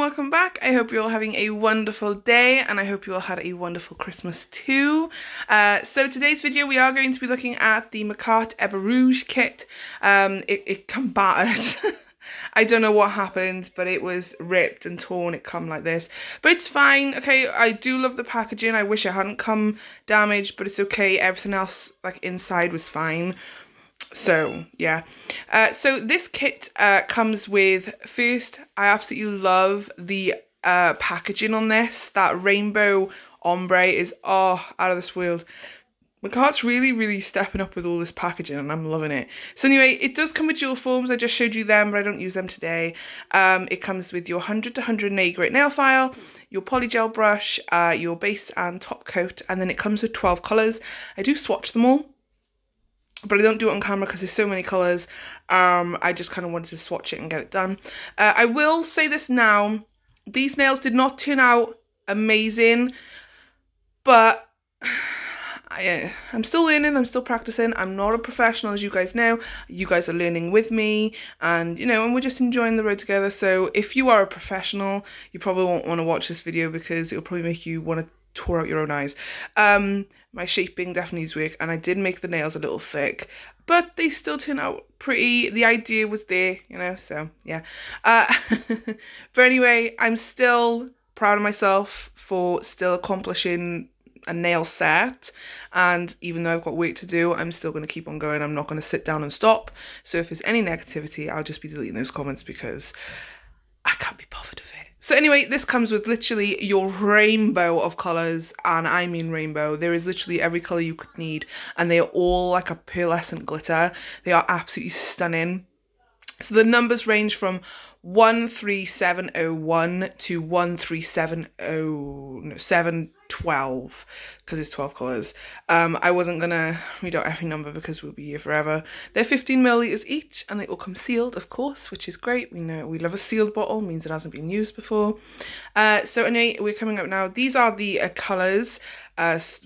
welcome back. I hope you're all having a wonderful day and I hope you all had a wonderful Christmas too. So today's video we are going to be looking at the MAKARTT Eberouge kit. It come battered. I don't know what happened, but it was ripped and torn. It come like this, but it's fine. Okay, I do love the packaging. I wish it hadn't come damaged, but it's okay. Everything else like inside was fine. So yeah, so this kit comes with, first, I absolutely love the packaging on this. That rainbow ombre is out of this world. MAKARTT's really stepping up with all this packaging and I'm loving it. So anyway, it does come with jewel forms. I just showed you them, but I don't use them today. It comes with your 100 to 180 grit nail file, your polygel brush, your base and top coat, and then it comes with 12 colours. I do swatch them all, but I don't do it on camera because there's so many colours. I just kind of wanted to swatch it and get it done. I will say this now, these nails did not turn out amazing, but I'm still learning, I'm still practicing. I'm not a professional, as you guys know. You guys are learning with me, and you know, and we're just enjoying the road together. So if you are a professional, you probably won't want to watch this video because it'll probably make you want to tore out your own eyes. My shaping definitely needs work, and I did make the nails a little thick, but they still turn out pretty. The idea was there, you know, so yeah. But anyway, I'm still proud of myself for still accomplishing a nail set, and even though I've got work to do, I'm still going to keep on going. I'm not going to sit down and stop. So if there's any negativity, I'll just be deleting those comments because I can't be bothered with it. So anyway, this comes with literally your rainbow of colours, and I mean rainbow. There is literally every colour you could need, and they are all like a pearlescent glitter. They are absolutely stunning. So the numbers range from 13701 to 712 because it's 12 colours. I wasn't gonna read out every number because we'll be here forever. They're 15 millilitres each, and they all come sealed, of course, which is great. We know we love a sealed bottle, means it hasn't been used before. So anyway, we're coming up now. These are the colours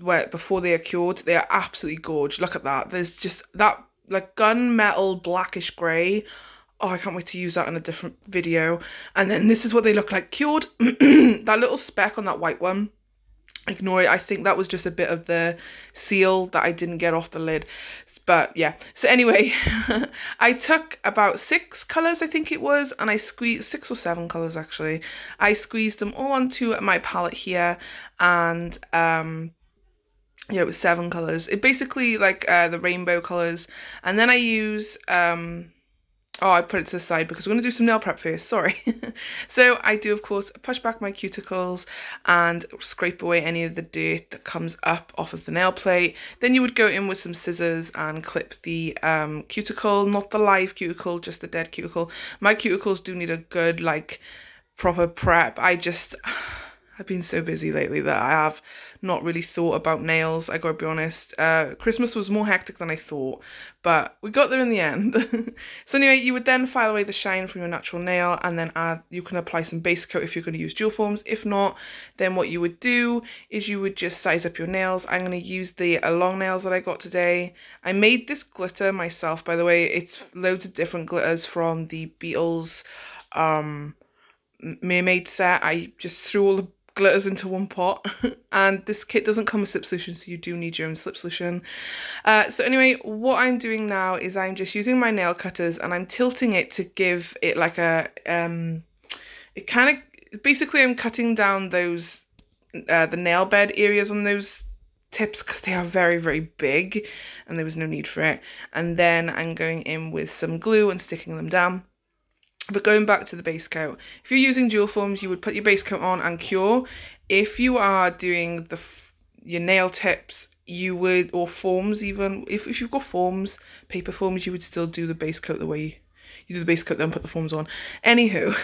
where before they are cured. They are absolutely gorgeous. Look at that. There's just that like gunmetal blackish grey. Oh, I can't wait to use that in a different video. And then this is what they look like cured. That little speck on that white one, ignore it. I think that was just a bit of the seal that I didn't get off the lid. But yeah, so anyway, I took about 6 colours, I think it was, and I squeezed 6 or 7 colours actually. I squeezed them all onto my palette here, and yeah, it was 7 colours. It basically like the rainbow colours, and then I use oh, I put it to the side because we're going to do some nail prep first, sorry. So I do, of course, push back my cuticles and scrape away any of the dirt that comes up off of the nail plate. Then you would go in with some scissors and clip the cuticle, not the live cuticle, just the dead cuticle. My cuticles do need a good, like, proper prep. I've been so busy lately that I have not really thought about nails, I gotta be honest. Christmas was more hectic than I thought, but we got there in the end. So anyway, you would then file away the shine from your natural nail, and then you can apply some base coat if you're going to use jewel forms. If not, then what you would do is you would just size up your nails. I'm going to use the long nails that I got today. I made this glitter myself, by the way. It's loads of different glitters from the Beatles mermaid set. I just threw all the glitters into one pot, and this kit doesn't come with slip solution, so you do need your own slip solution. So anyway, what I'm doing now is I'm just using my nail cutters and I'm tilting it to give it like a it kind of basically I'm cutting down those the nail bed areas on those tips because they are very big and there was no need for it. And then I'm going in with some glue and sticking them down. But going back to the base coat, if you're using jewel forms, you would put your base coat on and cure. If you are doing your nail tips, you would, or forms even, if you've got forms, paper forms, you would still do the base coat the way you do the base coat, then put the forms on. Anywho,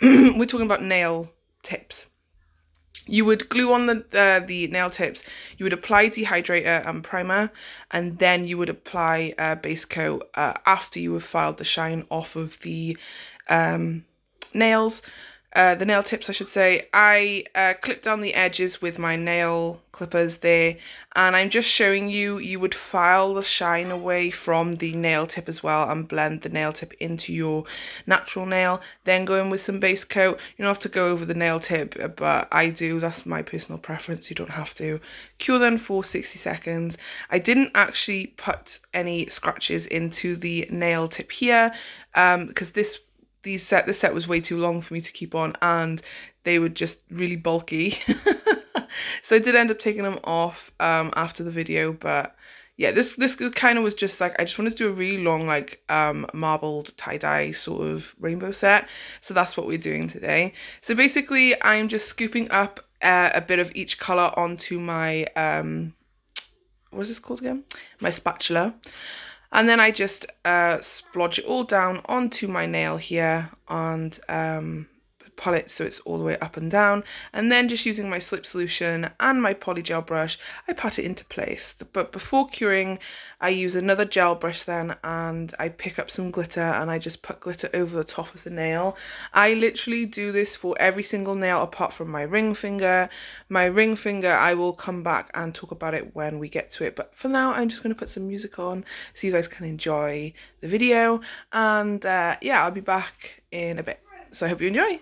we're talking about nail tips. You would glue on the nail tips, you would apply dehydrator and primer, and then you would apply base coat after you have filed the shine off of the nails. the nail tips, I should say, I clipped down the edges with my nail clippers there, and I'm just showing you, you would file the shine away from the nail tip as well and blend the nail tip into your natural nail, then go in with some base coat. You don't have to go over the nail tip, but I do, that's my personal preference, you don't have to. Cure them for 60 seconds. I didn't actually put any scratches into the nail tip here, because this set was way too long for me to keep on, and they were just really bulky. So I did end up taking them off after the video, but yeah, this kind of was just like, I just wanted to do a really long, like marbled tie-dye sort of rainbow set. So that's what we're doing today. So basically I'm just scooping up a bit of each color onto my what is this called again? My spatula. And then I just splodge it all down onto my nail here and pull it so it's all the way up and down. And then just using my slip solution and my polygel brush, I pat it into place. But before curing, I use another gel brush then, and I pick up some glitter and I just put glitter over the top of the nail. I literally do this for every single nail apart from my ring finger. My ring finger, I will come back and talk about it when we get to it. But for now, I'm just going to put some music on so you guys can enjoy the video. And yeah, I'll be back in a bit. So I hope you enjoy.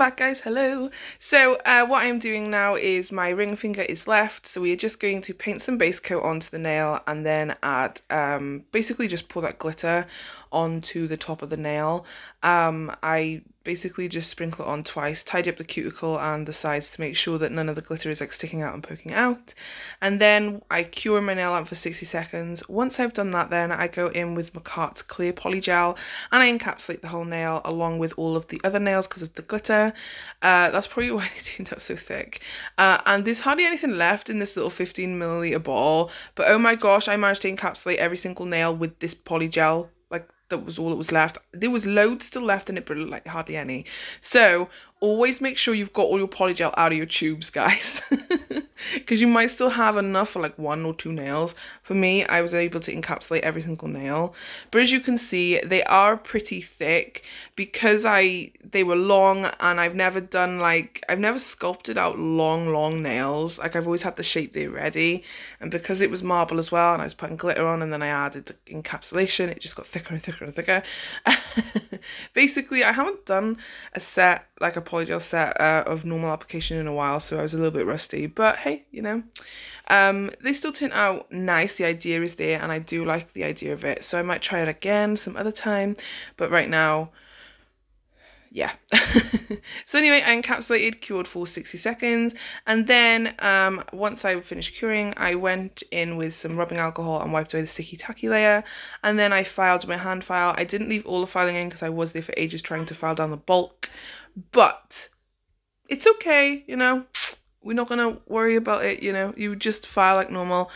back, guys. Hello. So what I'm doing now is my ring finger is left, so we are just going to paint some base coat onto the nail and then add basically just pour that glitter onto the top of the nail. I basically just sprinkle it on twice, tidy up the cuticle and the sides to make sure that none of the glitter is like sticking out and poking out, and then I cure my nail out for 60 seconds. Once I've done that, then I go in with MAKARTT clear polygel and I encapsulate the whole nail along with all of the other nails because of the glitter. That's probably why they turned out so thick. And there's hardly anything left in this little 15ml bottle, but oh my gosh, I managed to encapsulate every single nail with this polygel. Like, that was all that was left. There was loads still left in it, but like hardly any. So always make sure you've got all your polygel out of your tubes, guys, because you might still have enough for like 1 or 2 nails. For me, I was able to encapsulate every single nail, but as you can see, they are pretty thick because they were long, and I've never sculpted out long nails. Like, I've always had the shape there ready, and because it was marble as well, and I was putting glitter on, and then I added the encapsulation, it just got thicker and thicker and thicker. Basically, I haven't done a set, like a polygel set of normal application in a while, so I was a little bit rusty, but hey, you know, they still turn out nice. The idea is there, and I do like the idea of it, so I might try it again some other time, but right now, yeah. So anyway, I encapsulated, cured for 60 seconds, and then once I finished curing, I went in with some rubbing alcohol and wiped away the sticky tacky layer, and then I filed my hand file. I didn't leave all the filing in because I was there for ages trying to file down the bulk, but it's okay, you know, we're not gonna worry about it, you know, you just file like normal.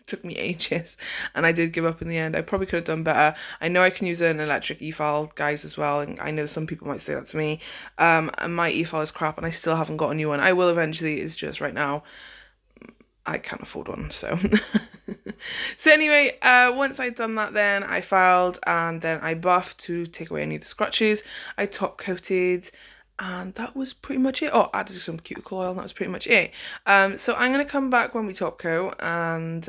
Took me ages, and I did give up in the end. I probably could have done better. I know I can use an electric e-file, guys, as well, and I know some people might say that to me. And my e-file is crap, and I still haven't got a new one. I will eventually. It's just right now I can't afford one, so. So anyway, once I'd done that, then I filed, and then I buffed to take away any of the scratches. I top coated, and that was pretty much it. Oh, added some cuticle oil, and that was pretty much it. So I'm going to come back when we top coat, and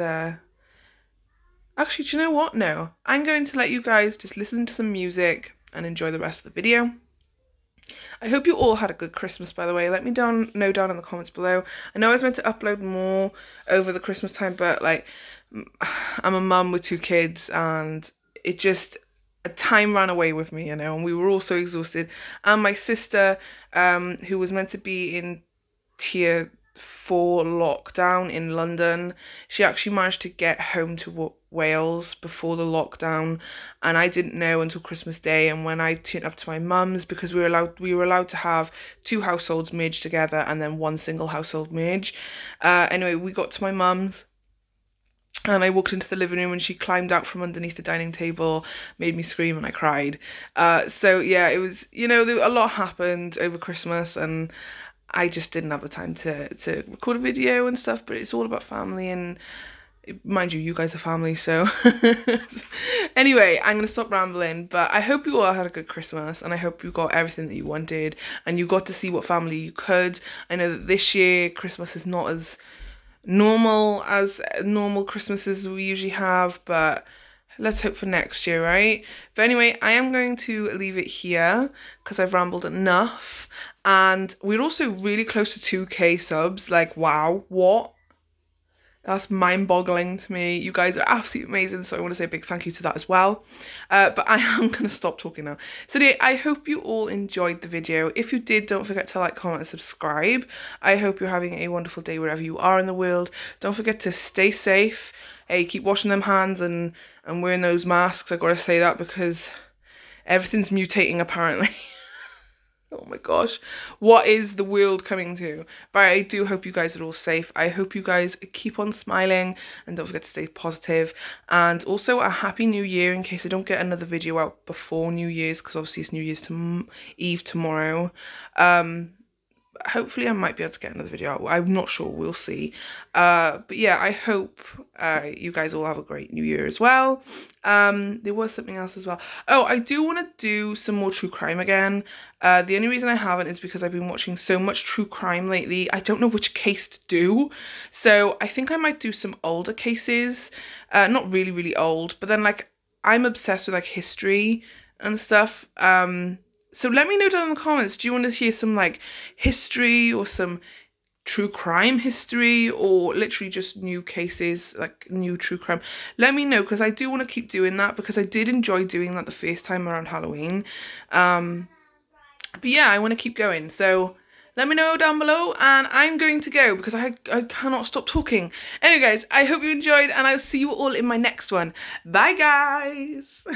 actually, do you know what? No, I'm going to let you guys just listen to some music and enjoy the rest of the video. I hope you all had a good Christmas, by the way. Let me know down in the comments below. I know I was meant to upload more over the Christmas time, but like, I'm a mum with 2 kids, and it just, time ran away with me, you know, and we were all so exhausted. And my sister, who was meant to be in tier 4 lockdown in London, she actually managed to get home to Wales before the lockdown, and I didn't know until Christmas Day. And when I turned up to my mum's, because we were allowed to have 2 households merged together and then 1 single household merge. Anyway, we got to my mum's, and I walked into the living room, and she climbed out from underneath the dining table, made me scream, and I cried. So yeah, it was, you know, a lot happened over Christmas, and I just didn't have the time to record a video and stuff, but it's all about family, and mind you guys are family, so. Anyway, I'm going to stop rambling, but I hope you all had a good Christmas, and I hope you got everything that you wanted, and you got to see what family you could. I know that this year, Christmas is not as normal as normal Christmases we usually have, but let's hope for next year, right? But anyway, I am going to leave it here because I've rambled enough, and we're also really close to 2K subs. Like, wow, what? That's mind-boggling to me. You guys are absolutely amazing, so I want to say a big thank you to that as well. But I am going to stop talking now. So anyway, I hope you all enjoyed the video. If you did, don't forget to like, comment, and subscribe. I hope you're having a wonderful day wherever you are in the world. Don't forget to stay safe. Hey, keep washing them hands and wearing those masks. I gotta say that because everything's mutating apparently. Oh my gosh, what is the world coming to? But I do hope you guys are all safe. I hope you guys keep on smiling, and don't forget to stay positive. And also a happy new year, in case I don't get another video out before New Year's, because obviously it's New Year's Eve tomorrow. Hopefully I might be able to get another video out. I'm not sure, we'll see. But yeah, I hope you guys all have a great new year as well. There was something else as well. Oh, I do want to do some more true crime again. The only reason I haven't is because I've been watching so much true crime lately. I don't know which case to do. So I think I might do some older cases. Not really old, but then like I'm obsessed with like history and stuff. So let me know down in the comments, do you want to hear some like history or some true crime history, or literally just new cases, like new true crime? Let me know, because I do want to keep doing that, because I did enjoy doing that the first time around Halloween. But yeah, I want to keep going, so let me know down below, and I'm going to go because I cannot stop talking. Anyway guys, I hope you enjoyed, and I'll see you all in my next one. Bye guys!